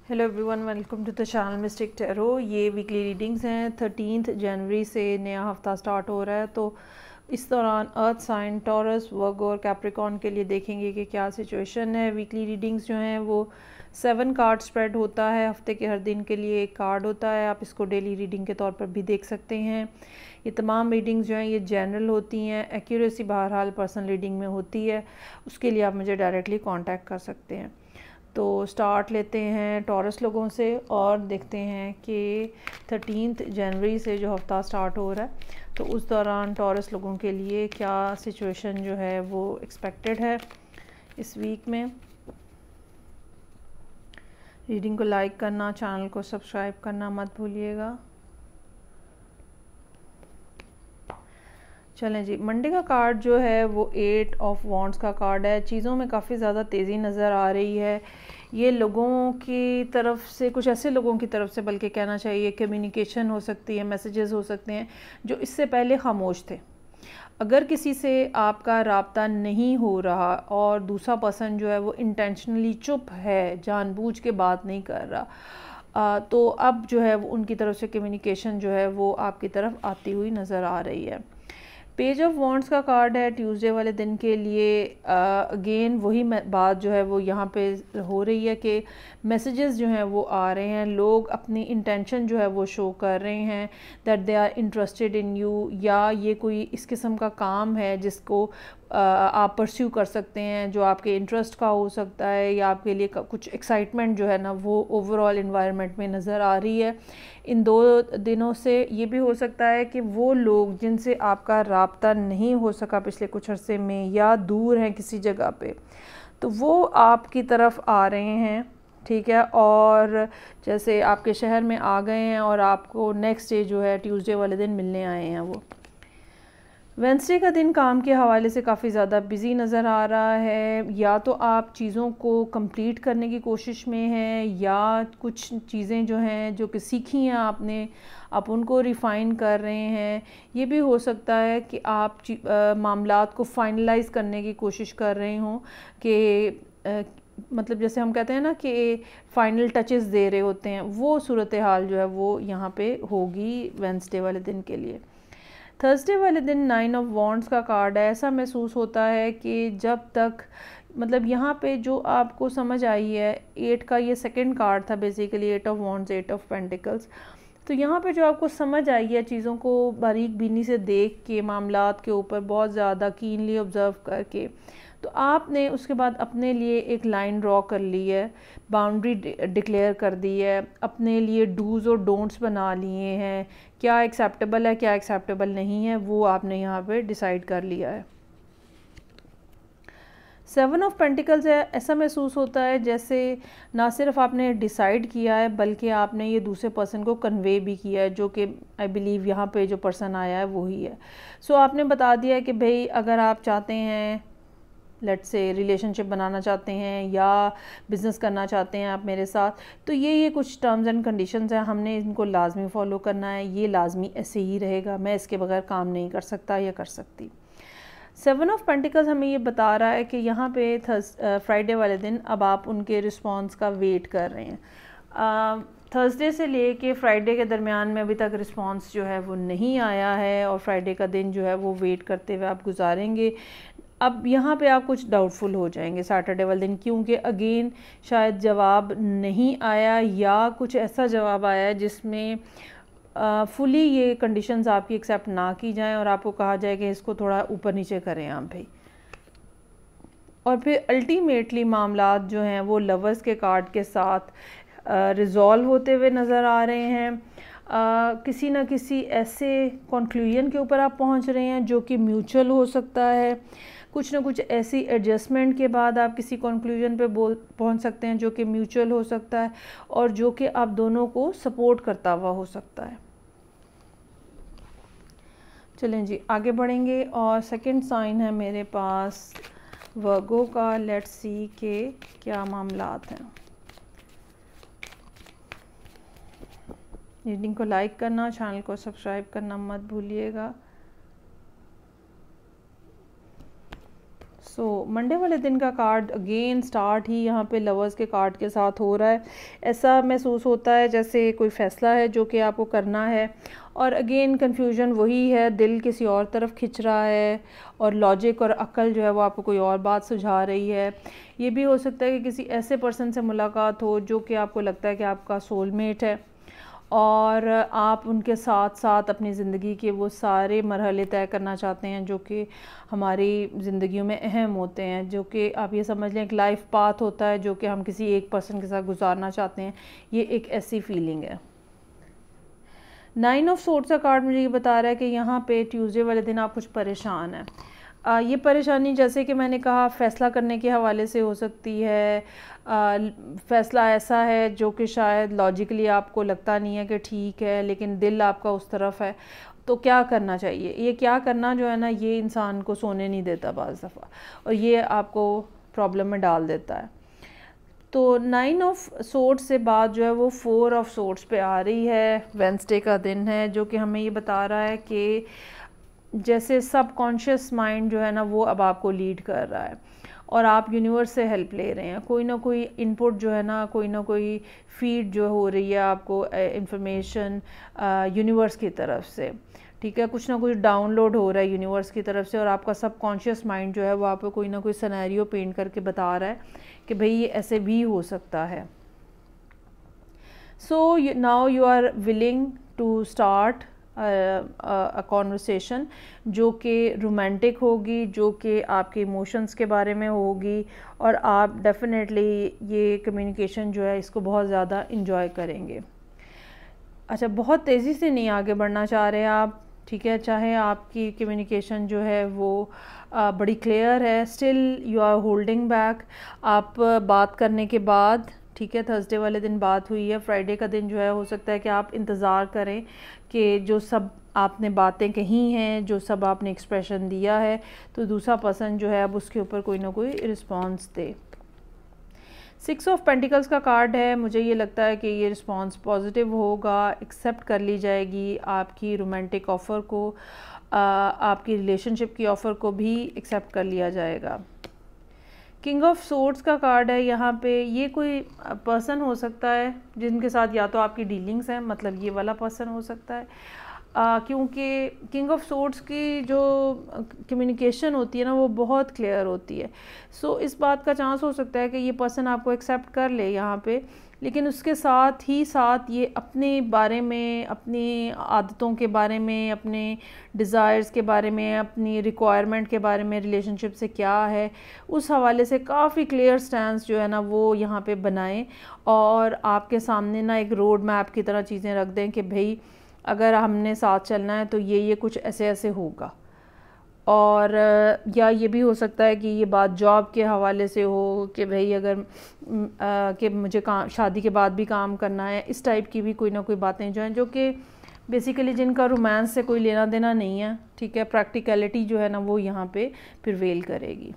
Hello everyone, welcome to the channel mystic tarot. ये weekly readings हैं। 13 जनवरी से नया हफ्ता स्टार्ट हो रहा है, तो इस दौरान अर्थ साइन, टॉरस, वर्गो और कैप्रिकॉर्न के लिए देखेंगे कि क्या सिचुएशन है। वीकली रीडिंग्स जो हैं वो 7 कार्ड स्प्रेड होता है। हफ्ते के हर दिन के लिए एक कार्ड होता है। आप इसको डेली रीडिंग के तौर पर भी देख सकते हैं। ये तमाम रीडिंग्स जो हैं ये जनरल होती हैं। एक्यूरेसी बहरहाल पर्सनल रीडिंग में होती है, उसके लिए आप मुझे डायरेक्टली कॉन्टैक्ट कर सकते हैं। तो स्टार्ट लेते हैं टॉरस लोगों से और देखते हैं कि 13 जनवरी से जो हफ्ता स्टार्ट हो रहा है तो उस दौरान टॉरस लोगों के लिए क्या सिचुएशन जो है वो एक्सपेक्टेड है इस वीक में। रीडिंग को लाइक करना, चैनल को सब्सक्राइब करना मत भूलिएगा। चलें जी, मंडे का कार्ड जो है वो 8 ऑफ वॉन्ड्स का कार्ड है। चीज़ों में काफ़ी ज़्यादा तेज़ी नज़र आ रही है। ये लोगों की तरफ से, कुछ ऐसे लोगों की तरफ से बल्कि कहना चाहिए, कम्युनिकेशन हो सकती है, मैसेजेस हो सकते हैं जो इससे पहले खामोश थे। अगर किसी से आपका राब्ता नहीं हो रहा और दूसरा पर्सन जो है वो इंटेंशनली चुप है, जानबूझ के बात नहीं कर रहा, तो अब जो है वो उनकी तरफ से कम्युनिकेशन जो है वो आपकी तरफ आती हुई नज़र आ रही है। पेज ऑफ वॉन्ड्स का कार्ड है ट्यूसडे वाले दिन के लिए। अगेन वही बात जो है वो यहाँ पे हो रही है कि मैसेजेस जो हैं वो आ रहे हैं। लोग अपनी इंटेंशन जो है वो शो कर रहे हैं that they are interested in you, या ये कोई इस किस्म का काम है जिसको आप परस्यू कर सकते हैं, जो आपके इंटरेस्ट का हो सकता है, या आपके लिए कुछ एक्साइटमेंट जो है ना वो ओवरऑल इन्वायरमेंट में नज़र आ रही है। इन 2 दिनों से ये भी हो सकता है कि वो लोग जिनसे आपका राब्ता नहीं हो सका पिछले कुछ अरसे में या दूर हैं किसी जगह पे, तो वो आपकी तरफ आ रहे हैं, ठीक है, और जैसे आपके शहर में आ गए हैं और आपको नेक्स्ट डे जो है ट्यूसडे वाले दिन मिलने आए हैं। वो वेंसडे का दिन काम के हवाले से काफ़ी ज़्यादा बिज़ी नज़र आ रहा है। या तो आप चीज़ों को कंप्लीट करने की कोशिश में हैं, या कुछ चीज़ें जो हैं जो कि सीखी हैं आपने, आप उनको रिफ़ाइन कर रहे हैं। ये भी हो सकता है कि आप मामलात को फाइनलाइज़ करने की कोशिश कर रहे हों कि मतलब जैसे हम कहते हैं ना कि फ़ाइनल टचेस दे रहे होते हैं, वो सूरत हाल जो है वो यहाँ पे होगी वेंसडे वाले दिन के लिए। थर्सडे वाले दिन 9 ऑफ वॉन्ड्स का कार्ड है। ऐसा महसूस होता है कि जब तक, मतलब यहाँ पे जो आपको समझ आई है, 8 का ये सेकंड कार्ड था basically, 8 of wands, 8 of pentacles. तो यहाँ पे जो आपको समझ आई है, चीज़ों को बारीक बीनी से देख के, मामलात के ऊपर बहुत ज़्यादा कीनली ऑब्ज़र्व करके, तो आपने उसके बाद अपने लिए एक लाइन ड्रॉ कर ली है, बाउंड्री डिक्लेयर कर दी है, अपने लिए डूज़ और डोंट्स बना लिए हैं। क्या एक्सेप्टेबल है, क्या एक्सेप्टेबल नहीं है, वो आपने यहाँ पे डिसाइड कर लिया है। 7 ऑफ पेंटिकल्स है। ऐसा महसूस होता है जैसे ना सिर्फ आपने डिसाइड किया है बल्कि आपने ये दूसरे पर्सन को कन्वे भी किया है, जो कि आई बिलीव यहाँ पे जो पर्सन आया है वही है। सो आपने बता दिया है कि भाई अगर आप चाहते हैं, लेट्स से रिलेशनशिप बनाना चाहते हैं या बिज़नेस करना चाहते हैं आप मेरे साथ, तो ये कुछ टर्म्स एंड कंडीशंस हैं, हमने इनको लाजमी फॉलो करना है, ये लाजमी ऐसे ही रहेगा, मैं इसके बगैर काम नहीं कर सकता या कर सकती। 7 ऑफ पेंटिकल्स हमें ये बता रहा है कि यहाँ पे फ्राइडे वाले दिन अब आप उनके रिस्पॉन्स का वेट कर रहे हैं। थर्सडे से ले के फ्राइडे के दरमियान में अभी तक रिस्पॉन्स जो है वो नहीं आया है, और फ्राइडे का दिन जो है वो वेट करते हुए आप गुजारेंगे। अब यहाँ पे आप कुछ डाउटफुल हो जाएंगे सैटरडे वाले दिन, क्योंकि अगेन शायद जवाब नहीं आया, या कुछ ऐसा जवाब आया है जिसमें फुली ये कंडीशंस आपकी एक्सेप्ट ना की जाएं और आपको कहा जाए कि इसको थोड़ा ऊपर नीचे करें आप भाई। और फिर अल्टीमेटली मामलात जो हैं वो लवर्स के कार्ड के साथ रिज़ॉल्व होते हुए नज़र आ रहे हैं। किसी न किसी ऐसे कंक्लूजन के ऊपर आप पहुंच रहे हैं जो कि म्यूचुअल हो सकता है। कुछ ना कुछ ऐसी एडजस्टमेंट के बाद आप किसी कंक्लूजन पे पहुंच सकते हैं जो कि म्यूचुअल हो सकता है और जो कि आप दोनों को सपोर्ट करता हुआ हो सकता है। चलें जी, आगे बढ़ेंगे। और सेकंड साइन है मेरे पास वर्गो का। लेट्स सी के क्या मामलात हैं। रीडिंग को लाइक करना, चैनल को सब्सक्राइब करना मत भूलिएगा। मंडे वाले दिन का कार्ड अगेन स्टार्ट ही यहाँ पे लवर्स के कार्ड के साथ हो रहा है। ऐसा महसूस होता है जैसे कोई फ़ैसला है जो कि आपको करना है, और अगेन कंफ्यूजन वही है, दिल किसी और तरफ खिंच रहा है और लॉजिक और अक्ल जो है वो आपको कोई और बात सुझा रही है। ये भी हो सकता है कि किसी ऐसे पर्सन से मुलाकात हो जो कि आपको लगता है कि आपका सोलमेट है, और आप उनके साथ साथ अपनी ज़िंदगी के वो सारे मरहले तय करना चाहते हैं जो कि हमारी ज़िंदगियों में अहम होते हैं, जो कि आप ये समझ लें एक लाइफ पाथ होता है जो कि हम किसी एक पर्सन के साथ गुजारना चाहते हैं। ये एक ऐसी फीलिंग है। 9 ऑफ सोर्ड्स का कार्ड मुझे ये बता रहा है कि यहाँ पे ट्यूसडे वाले दिन आप कुछ परेशान हैं। ये परेशानी जैसे कि मैंने कहा फ़ैसला करने के हवाले से हो सकती है। फ़ैसला ऐसा है जो कि शायद लॉजिकली आपको लगता नहीं है कि ठीक है, लेकिन दिल आपका उस तरफ है। तो क्या करना चाहिए? ये क्या करना जो है ना, ये इंसान को सोने नहीं देता बाज़ दफ़ा, और ये आपको प्रॉब्लम में डाल देता है। तो 9 ऑफ सोर्ड्स से बात जो है वो 4 ऑफ सोर्ड्स पे आ रही है। वेडनेसडे का दिन है जो कि हमें ये बता रहा है कि जैसे सबकॉन्शियस माइंड जो है ना वो अब आपको लीड कर रहा है, और आप यूनिवर्स से हेल्प ले रहे हैं। कोई ना कोई इनपुट जो है ना, कोई ना कोई फीड जो हो रही है आपको इंफॉर्मेशन यूनिवर्स की तरफ से, ठीक है, कुछ ना कुछ डाउनलोड हो रहा है यूनिवर्स की तरफ से, और आपका सबकॉन्शियस माइंड जो है वो आपको कोई ना कोई सिनेरियो पेंट करके बता रहा है कि भाई ये ऐसे भी हो सकता है। So now you are willing to start a conversation जो कि रोमांटिक होगी, जो कि आपके इमोशंस के बारे में होगी, और आप डेफिनेटली ये कम्युनिकेशन जो है इसको बहुत ज़्यादा इंजॉय करेंगे। अच्छा, बहुत तेज़ी से नहीं आगे बढ़ना चाह रहे आप, ठीक है, चाहे आपकी कम्युनिकेशन जो है वो बड़ी क्लियर है, still you are holding back. आप बात करने के बाद, ठीक है, थर्सडे वाले दिन बात हुई है, फ्राइडे का दिन जो है हो सकता है कि आप इंतज़ार करें कि जो सब आपने बातें कही हैं, जो सब आपने एक्सप्रेशन दिया है, तो दूसरा पर्सन जो है अब उसके ऊपर कोई ना कोई रिस्पॉन्स दे। 6 ऑफ पेंटिकल्स का कार्ड है। मुझे ये लगता है कि ये रिस्पॉन्स पॉजिटिव होगा, एक्सेप्ट कर ली जाएगी आपकी रोमांटिक ऑफ़र को, आपकी रिलेशनशिप की ऑफ़र को भी एक्सेप्ट कर लिया जाएगा। किंग ऑफ सोर्ड्स का कार्ड है यहाँ पे। ये कोई पर्सन हो सकता है जिनके साथ या तो आपकी डीलिंग्स हैं, मतलब ये वाला पर्सन हो सकता है, क्योंकि किंग ऑफ सोर्ड्स की जो कम्युनिकेशन होती है ना वो बहुत क्लियर होती है। सो इस बात का चांस हो सकता है कि ये पर्सन आपको एक्सेप्ट कर ले यहाँ पे, लेकिन उसके साथ ही साथ ये अपने बारे में, अपनी आदतों के बारे में, अपने डिज़ायर्स के बारे में, अपनी रिक्वायरमेंट के बारे में, रिलेशनशिप से क्या है उस हवाले से काफ़ी क्लियर स्टैंस जो है ना वो यहाँ पे बनाएं, और आपके सामने ना एक रोड मैप की तरह चीज़ें रख दें कि भाई अगर हमने साथ चलना है तो ये कुछ ऐसे ऐसे होगा। और या ये भी हो सकता है कि ये बात जॉब के हवाले से हो कि भाई अगर कि मुझे काम, शादी के बाद भी काम करना है, इस टाइप की भी कोई ना कोई बातें जो हैं जो कि बेसिकली जिनका रोमांस से कोई लेना देना नहीं है, ठीक है, प्रैक्टिकलिटी जो है ना वो यहाँ पे प्रिवेल करेगी।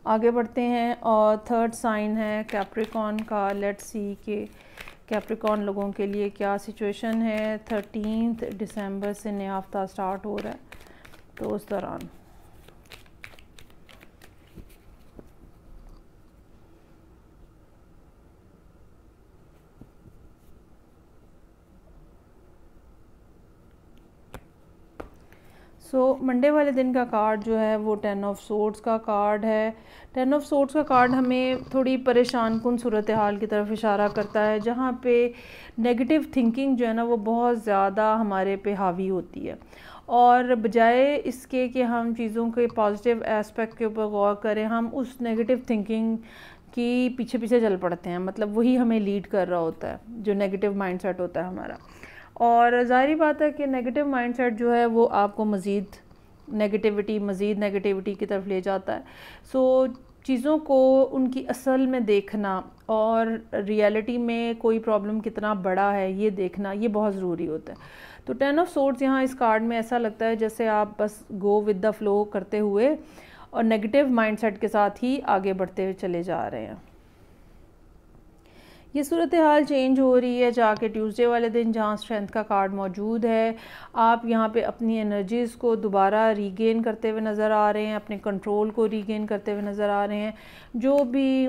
आगे बढ़ते हैं, और थर्ड साइन है कैप्रिकॉर्न का। लेट्स सी कि कैप्रिकॉर्न लोगों के लिए क्या सिचुएशन है। 13 दिसंबर से नया हफ्ता स्टार्ट हो रहा है, तो उस दौरान मंडे वाले दिन का कार्ड जो है वो 10 ऑफ सोर्ड्स का कार्ड है। 10 ऑफ सोर्ड्स का कार्ड हमें थोड़ी परेशान कुन सूरत हाल की तरफ इशारा करता है, जहाँ पे नेगेटिव थिंकिंग जो है ना वो बहुत ज़्यादा हमारे पे हावी होती है, और बजाय इसके कि हम चीज़ों के पॉजिटिव एस्पेक्ट के ऊपर गौर करें, हम उस नेगेटिव थिंकिंग की पीछे पीछे चल पड़ते हैं। मतलब वही हमें लीड कर रहा होता है, जो नेगेटिव माइंडसेट होता है हमारा। और ज़ाहिर बात है कि नेगेटिव माइंडसेट जो है वो आपको मज़ीद नेगेटिविटी की तरफ ले जाता है। सो चीज़ों को उनकी असल में देखना और रियलिटी में कोई प्रॉब्लम कितना बड़ा है ये देखना, ये बहुत ज़रूरी होता है। तो 10 ऑफ सोर्ड्स यहाँ इस कार्ड में ऐसा लगता है जैसे आप बस गो विद द फ्लो करते हुए और नेगेटिव माइंडसेट के साथ ही आगे बढ़ते हुए चले जा रहे हैं। ये सूरत हाल चेंज हो रही है जाके ट्यूसडे वाले दिन, जहाँ स्ट्रेंथ का कार्ड मौजूद है। आप यहाँ पे अपनी एनर्जीज़ को दोबारा रीगेन करते हुए नज़र आ रहे हैं, अपने कंट्रोल को रीगेन करते हुए नज़र आ रहे हैं। जो भी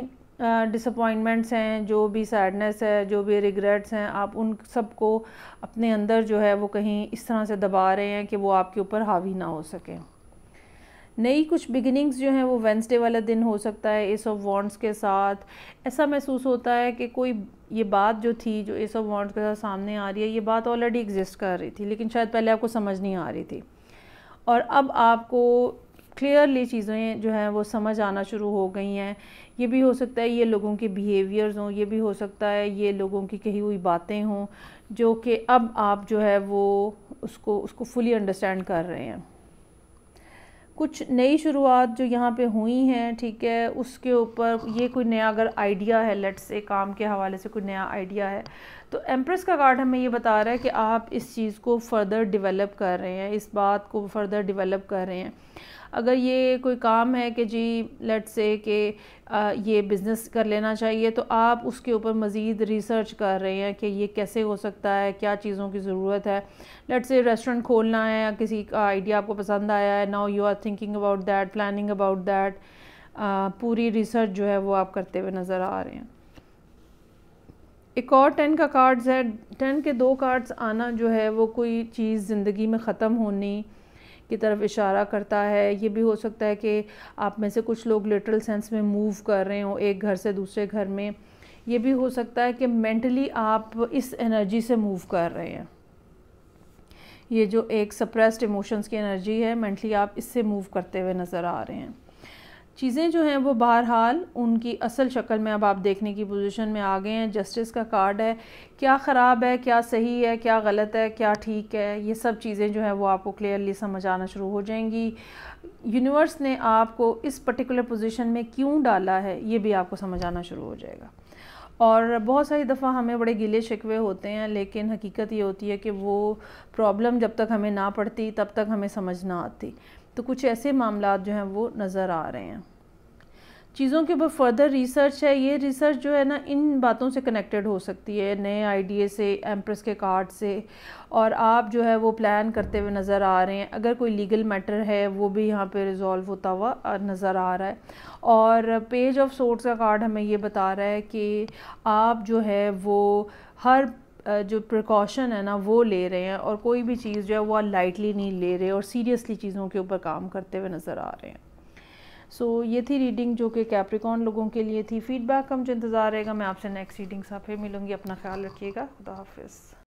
डिसअपॉइंटमेंट्स हैं, जो भी सैडनेस है, जो भी रिग्रेट्स हैं, आप उन सब को अपने अंदर जो है वो कहीं इस तरह से दबा रहे हैं कि वो आपके ऊपर हावी ना हो सके। नई कुछ बिगिनिंग्स जो हैं वो वेंसडे वाला दिन हो सकता है एस ऑफ वॉन्ड्स के साथ। ऐसा महसूस होता है कि कोई ये बात जो थी, जो एस ऑफ वॉन्ड्स के साथ सामने आ रही है, ये बात ऑलरेडी एग्जिस्ट कर रही थी, लेकिन शायद पहले आपको समझ नहीं आ रही थी, और अब आपको क्लियरली चीज़ें जो हैं वो समझ आना शुरू हो गई हैं। ये भी हो सकता है ये लोगों के बिहेवियर्स हों, ये भी हो सकता है ये लोगों की कही हुई बातें हों, जो कि अब आप जो है वो उसको फुली अंडरस्टैंड कर रहे हैं। कुछ नई शुरुआत जो यहाँ पे हुई हैं, ठीक है, उसके ऊपर ये कोई नया अगर आइडिया है, लेट्स से काम के हवाले से कोई नया आइडिया है, तो एम्प्रेस का कार्ड हमें ये बता रहा है कि आप इस चीज़ को फर्दर डेवलप कर रहे हैं, इस बात को फर्दर डेवलप कर रहे हैं। अगर ये कोई काम है कि जी लेट्स से कि ये बिज़नेस कर लेना चाहिए, तो आप उसके ऊपर मज़ीद रिसर्च कर रहे हैं कि ये कैसे हो सकता है, क्या चीज़ों की ज़रूरत है। लेट्स से रेस्टोरेंट खोलना है या किसी का आइडिया आपको पसंद आया है, now you are thinking about that, planning about that, पूरी रिसर्च जो है वो आप करते हुए नज़र आ रहे हैं। एक और 10 का कार्ड्स है। 10 के 2 कार्ड्स आना जो है वो कोई चीज़ ज़िंदगी में ख़त्म होने की तरफ इशारा करता है। ये भी हो सकता है कि आप में से कुछ लोग लिटरल सेंस में मूव कर रहे हो एक घर से दूसरे घर में। ये भी हो सकता है कि मेंटली आप इस एनर्जी से मूव कर रहे हैं। ये जो एक सप्रेस्ड इमोशंस की एनर्जी है, मेंटली आप इससे मूव करते हुए नज़र आ रहे हैं। चीज़ें जो हैं वो बहरहाल उनकी असल शक्ल में अब आप देखने की पोजीशन में आ गए हैं। जस्टिस का कार्ड है। क्या ख़राब है, क्या सही है, क्या गलत है, क्या ठीक है, ये सब चीज़ें जो हैं वो आपको क्लियरली समझ आना शुरू हो जाएंगी। यूनिवर्स ने आपको इस पर्टिकुलर पोजीशन में क्यों डाला है, ये भी आपको समझ आना शुरू हो जाएगा। और बहुत सारी दफ़ा हमें बड़े गिले शिकवे होते हैं, लेकिन हकीकत ये होती है कि वो प्रॉब्लम जब तक हमें ना पड़ती तब तक हमें समझ ना आती। तो कुछ ऐसे मामलात जो हैं वो नज़र आ रहे हैं। चीज़ों के ऊपर फर्दर रिसर्च है। ये रिसर्च जो है ना इन बातों से कनेक्टेड हो सकती है, नए आइडिया से, एम्प्रेस के कार्ड से, और आप जो है वो प्लान करते हुए नज़र आ रहे हैं। अगर कोई लीगल मैटर है वो भी यहाँ पे रिजॉल्व होता हुआ नज़र आ रहा है। और पेज ऑफ सोर्ड्स का कार्ड हमें ये बता रहा है कि आप जो है वो हर जो प्रिकॉशन है ना वो ले रहे हैं, और कोई भी चीज़ जो है वो लाइटली नहीं ले रहे, और सीरियसली चीज़ों के ऊपर काम करते हुए नज़र आ रहे हैं। सो ये थी रीडिंग जो कि कैप्रिकॉर्न लोगों के लिए थी। फीडबैक का मुझे इंतज़ार रहेगा। मैं आपसे नेक्स्ट रीडिंग से फिर मिलूँगी। अपना ख्याल रखिएगा। खुदा हाफिज़।